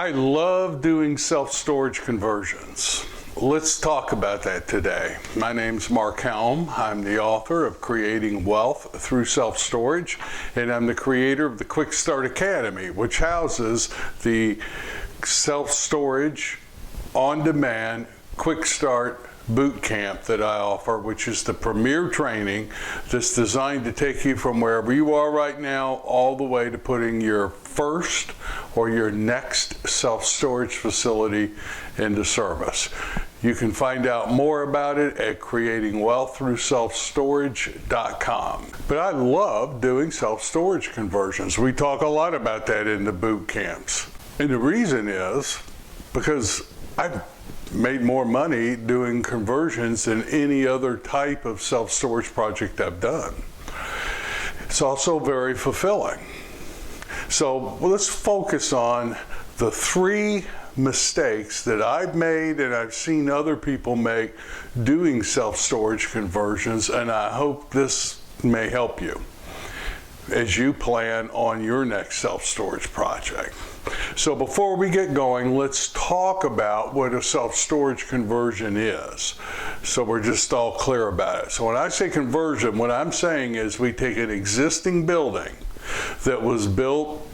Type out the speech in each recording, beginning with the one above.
I love doing self-storage conversions. Let's talk about that today. My name's Mark Helm. I'm the author of Creating Wealth Through Self-Storage, and I'm the creator of the Quick Start Academy, which houses the self-storage, on-demand, quick start boot camp that I offer, which is the premier training that's designed to take you from wherever you are right now all the way to putting your first or your next self-storage facility into service. You can find out more about it at creatingwealththroughselfstorage.com. But I love doing self-storage conversions. We talk a lot about that in the boot camps. And the reason is because I've made more money doing conversions than any other type of self-storage project I've done. It's also very fulfilling. So let's focus on the 3 mistakes that I've made and I've seen other people make doing self-storage conversions, and I hope this may help you as you plan on your next self-storage project. So before we get going, let's talk about what a self-storage conversion is, so we're just all clear about it. So when I say conversion, what I'm saying is we take an existing building that was built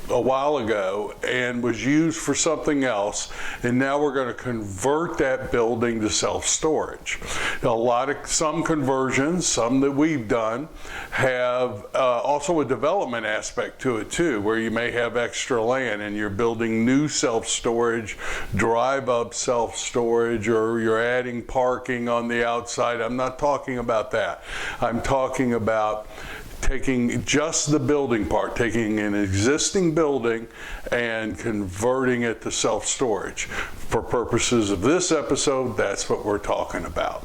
a while ago and was used for something else, and now we're going to convert that building to self-storage. Some conversions, some that we've done, have also a development aspect to it too, where you may have extra land and you're building new self-storage, drive-up self-storage, or you're adding parking on the outside. I'm not talking about that. I'm talking about taking just the building part, taking an existing building and converting it to self-storage. For purposes of this episode, that's what we're talking about.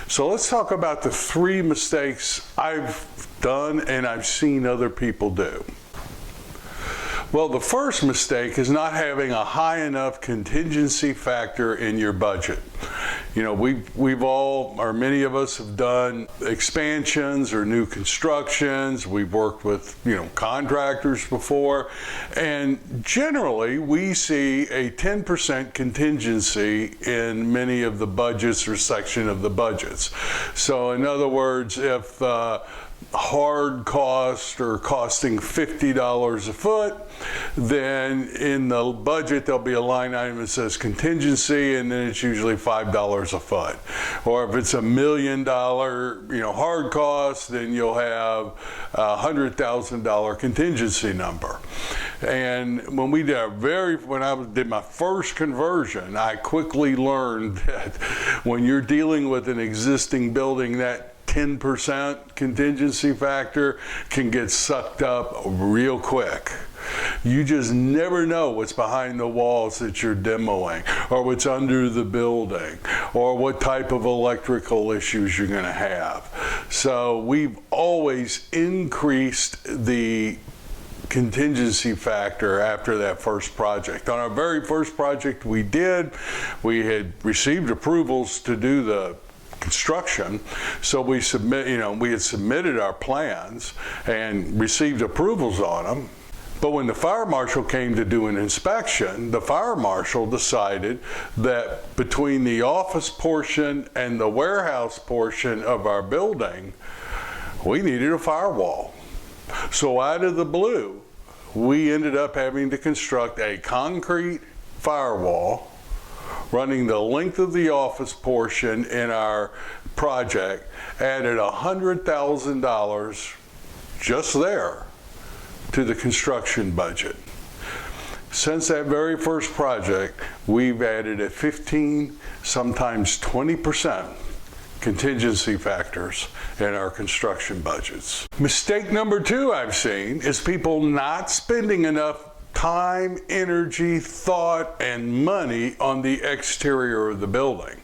So let's talk about the 3 mistakes I've done and I've seen other people do. Well, the first mistake is not having a high enough contingency factor in your budget. You know, we've all, or many of us, have done expansions or new constructions. We've worked with, contractors before, and generally we see a 10% contingency in many of the budgets or section of the budgets. So in other words, if hard costs are costing $50 a foot, then in the budget there'll be a line item that says contingency, and then it's usually $5 a foot. Or if it's $1 million, hard cost, then you'll have a $100,000 contingency number. And when I did my first conversion, I quickly learned that when you're dealing with an existing building, that 10% contingency factor can get sucked up real quick. You just never know what's behind the walls that you're demoing, or what's under the building, or what type of electrical issues you're going to have. So we've always increased the contingency factor after that first project. On our very first project we had received approvals to do the construction, so we had submitted our plans and received approvals on them. But when the fire marshal came to do an inspection, the fire marshal decided that between the office portion and the warehouse portion of our building, we needed a firewall. So out of the blue, we ended up having to construct a concrete firewall running the length of the office portion in our project, added $100,000 just there to the construction budget. Since that very first project, we've added a 15, sometimes 20% contingency factors in our construction budgets. Mistake number 2 I've seen is people not spending enough time, energy, thought, and money on the exterior of the building.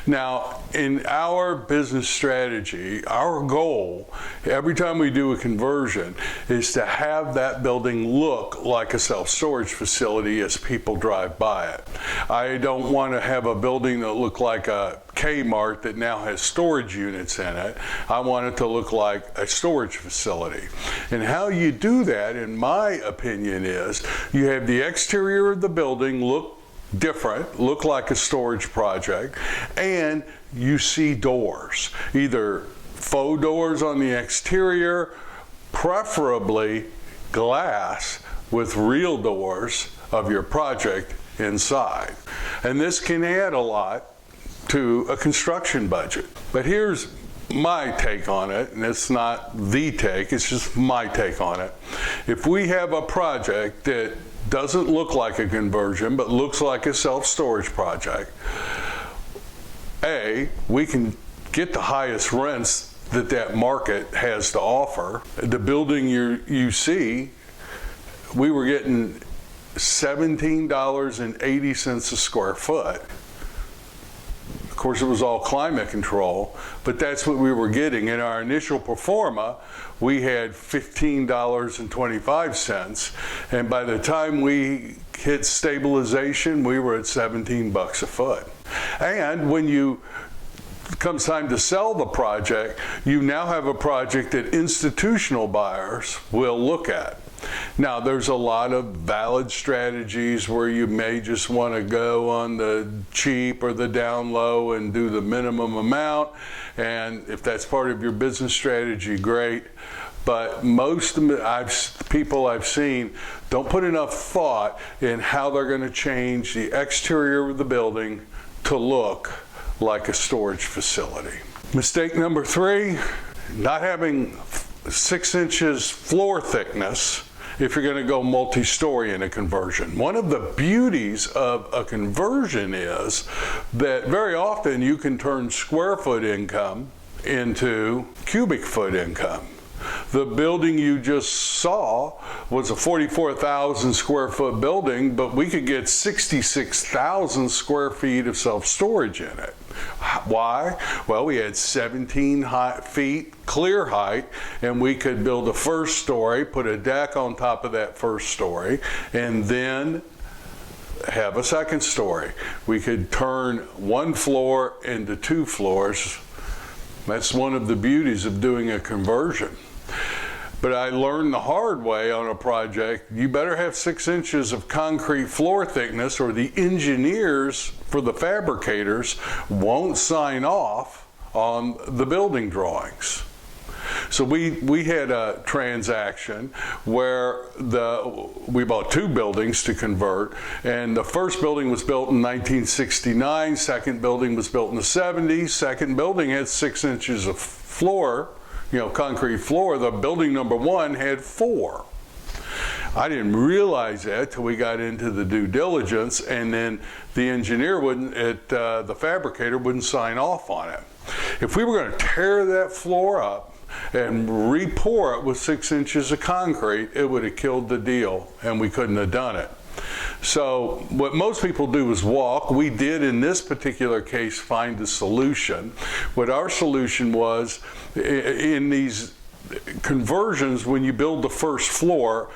Now, in our business strategy, our goal every time we do a conversion is to have that building look like a self-storage facility as people drive by it. I don't want to have a building that look like a Kmart that now has storage units in it. I want it to look like a storage facility. And how you do that, in my opinion, is you have the exterior of the building look different, look like a storage project, and you see doors, either faux doors on the exterior, preferably glass with real doors of your project inside. And this can add a lot to a construction budget. But here's my take on it, and it's not the take, it's just my take on it. If we have a project that doesn't look like a conversion but looks like a self-storage project, we can get the highest rents that market has to offer. The building you see, we were getting $17.80 a square foot. Of course, it was all climate control, but that's what we were getting. In our initial pro forma, we had $15.25, and by the time we hit stabilization, we were at 17 bucks a foot. And when comes time to sell the project, you now have a project that institutional buyers will look at. Now, there's a lot of valid strategies where you may just want to go on the cheap or the down low and do the minimum amount, and if that's part of your business strategy, great. But most of the people I've seen don't put enough thought in how they're going to change the exterior of the building to look like a storage facility. Mistake number 3, not having 6 inches floor thickness if you're going to go multi-story in a conversion. One of the beauties of a conversion is that very often you can turn square foot income into cubic foot income. The building you just saw was a 44,000 square foot building, but we could get 66,000 square feet of self-storage in it. Why? Well, we had 17 feet clear height, and we could build a first story, put a deck on top of that first story, and then have a second story. We could turn one floor into 2 floors. That's one of the beauties of doing a conversion. But I learned the hard way on a project, you better have 6 inches of concrete floor thickness or the engineers for the fabricators won't sign off on the building drawings. So we had a transaction where we bought 2 buildings to convert, and the first building was built in 1969, second building was built in the 70s, second building had 6 inches of floor, concrete floor. The building number 1 had 4. I didn't realize that till we got into the due diligence, and then the engineer the fabricator wouldn't sign off on it. If we were going to tear that floor up and re-pour it with 6 inches of concrete, it would have killed the deal, and we couldn't have done it. So what most people do is walk. We did, in this particular case, find a solution. What our solution was, in these conversions, when you build the first floor,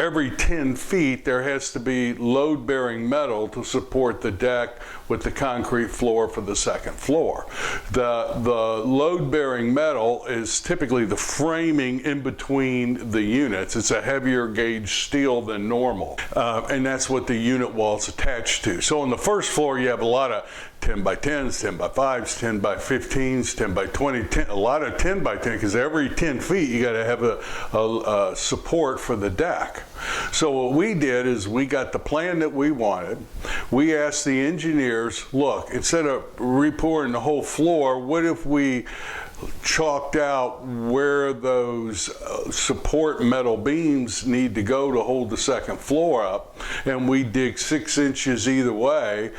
every 10 feet, there has to be load-bearing metal to support the deck with the concrete floor for the second floor. The load-bearing metal is typically the framing in between the units. It's a heavier gauge steel than normal, and that's what the unit wall's attached to. So on the first floor, you have a lot of 10 by 10s, 10 by 5s, 10 by 15s, 10 by 20, a lot of 10 by 10, because every 10 feet you got to have a support for the deck. So what we did is we got the plan that we wanted. We asked the engineers, look, instead of re-pouring the whole floor, what if we chalked out where those support metal beams need to go to hold the second floor up, and we dig 6 inches either way,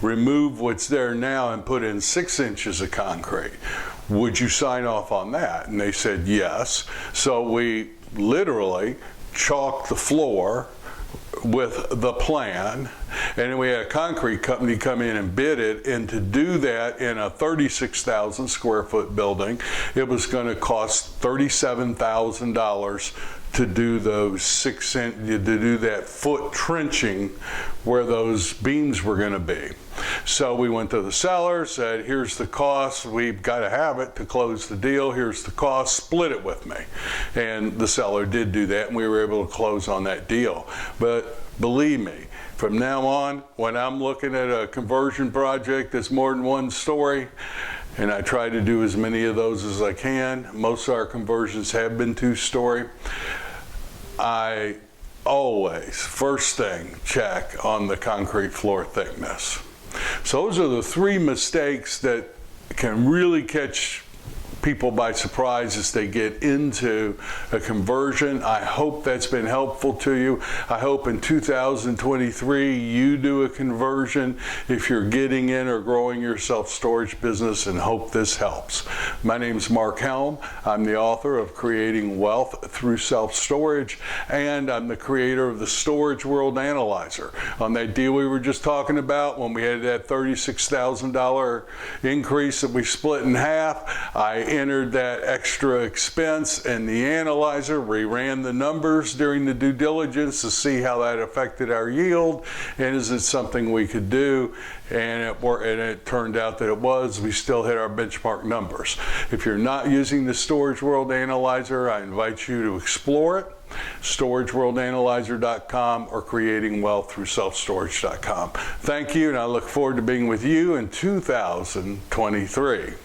remove what's there now and put in 6 inches of concrete. Would you sign off on that? And they said yes. So we literally chalked the floor with the plan, And then we had a concrete company come in and bid it, and to do that in a 36,000 square foot building, it was going to cost $37,000 to do those to do that foot trenching where those beams were going to be. So we went to the seller, said, here's the cost, we've got to have it to close the deal, here's the cost, split it with me. And the seller did do that, and we were able to close on that deal. But believe me, from now on, when I'm looking at a conversion project that's more than one story, and I try to do as many of those as I can, most of our conversions have been two-story, I always, first thing, check on the concrete floor thickness. So those are the three mistakes that can really catch people by surprise as they get into a conversion. I hope that's been helpful to you. I hope in 2023 you do a conversion if you're getting in or growing your self-storage business, and hope this helps. My name is Mark Helm. I'm the author of Creating Wealth Through Self-Storage, and I'm the creator of the Storage World Analyzer. On that deal we were just talking about, when we had that $36,000 increase that we split in half, I entered that extra expense in the analyzer. We ran the numbers during the due diligence to see how that affected our yield, and is it something we could do, and it turned out that it was. We still hit our benchmark numbers. If you're not using the Storage World Analyzer, I invite you to explore it. StorageWorldAnalyzer.com or CreatingWealthThroughSelfStorage.com. Thank you, and I look forward to being with you in 2023.